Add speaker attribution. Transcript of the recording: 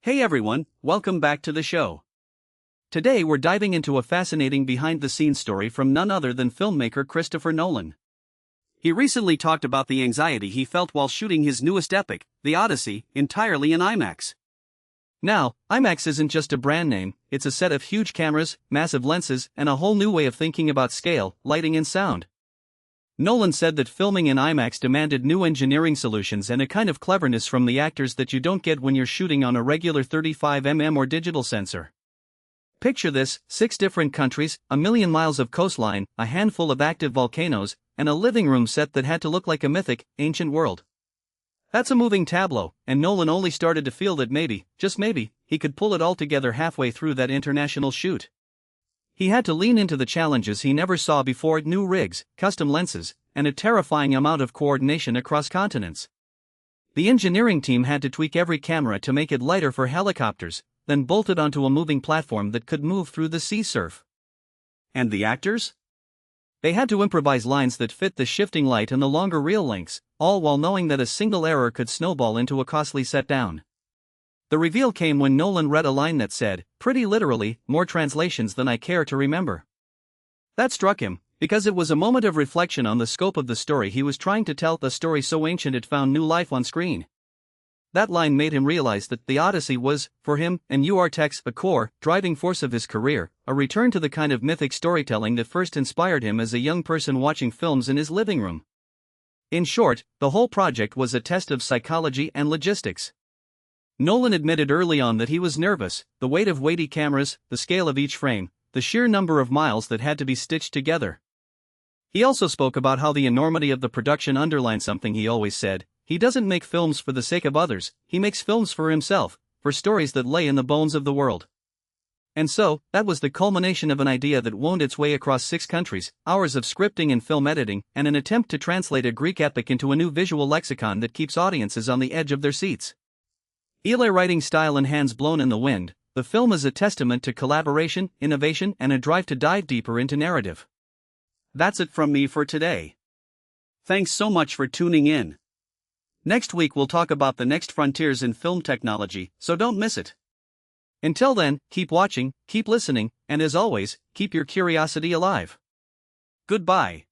Speaker 1: Hey everyone, welcome back to the show. Today we're diving into a fascinating behind-the-scenes story from none other than filmmaker Christopher Nolan. He recently talked about the anxiety he felt while shooting his newest epic, The Odyssey, entirely in IMAX. Now, IMAX isn't just a brand name, it's a set of huge cameras, massive lenses, and a whole new way of thinking about scale, lighting and sound. Nolan said that filming in IMAX demanded new engineering solutions and a kind of cleverness from the actors that you don't get when you're shooting on a regular 35mm or digital sensor. Picture this: 6 different countries, a million miles of coastline, a handful of active volcanoes, and a living room set that had to look like a mythic, ancient world. That's a moving tableau, and Nolan only started to feel that maybe, just maybe, he could pull it all together halfway through that international shoot. He had to lean into the challenges he never saw before: new rigs, custom lenses, and a terrifying amount of coordination across continents. The engineering team had to tweak every camera to make it lighter for helicopters, then bolt it onto a moving platform that could move through the sea surf. And the actors? They had to improvise lines that fit the shifting light and the longer reel lengths, all while knowing that a single error could snowball into a costly set down. The reveal came when Nolan read a line that said, pretty literally, "more translations than I care to remember." That struck him, because it was a moment of reflection on the scope of the story he was trying to tell, a story so ancient it found new life on screen. That line made him realize that The Odyssey was, for him, and URTEX, a core, driving force of his career, a return to the kind of mythic storytelling that first inspired him as a young person watching films in his living room. In short, the whole project was a test of psychology and logistics. Nolan admitted early on that he was nervous: the weight of weighty cameras, the scale of each frame, the sheer number of miles that had to be stitched together. He also spoke about how the enormity of the production underlined something he always said: he doesn't make films for the sake of others, he makes films for himself, for stories that lay in the bones of the world. And so, that was the culmination of an idea that wound its way across 6 countries, hours of scripting and film editing, and an attempt to translate a Greek epic into a new visual lexicon that keeps audiences on the edge of their seats. Eli writing style and hands blown in the wind, the film is a testament to collaboration, innovation, and a drive to dive deeper into narrative. That's it from me for today. Thanks so much for tuning in. Next week we'll talk about the next frontiers in film technology, so don't miss it. Until then, keep watching, keep listening, and as always, keep your curiosity alive. Goodbye.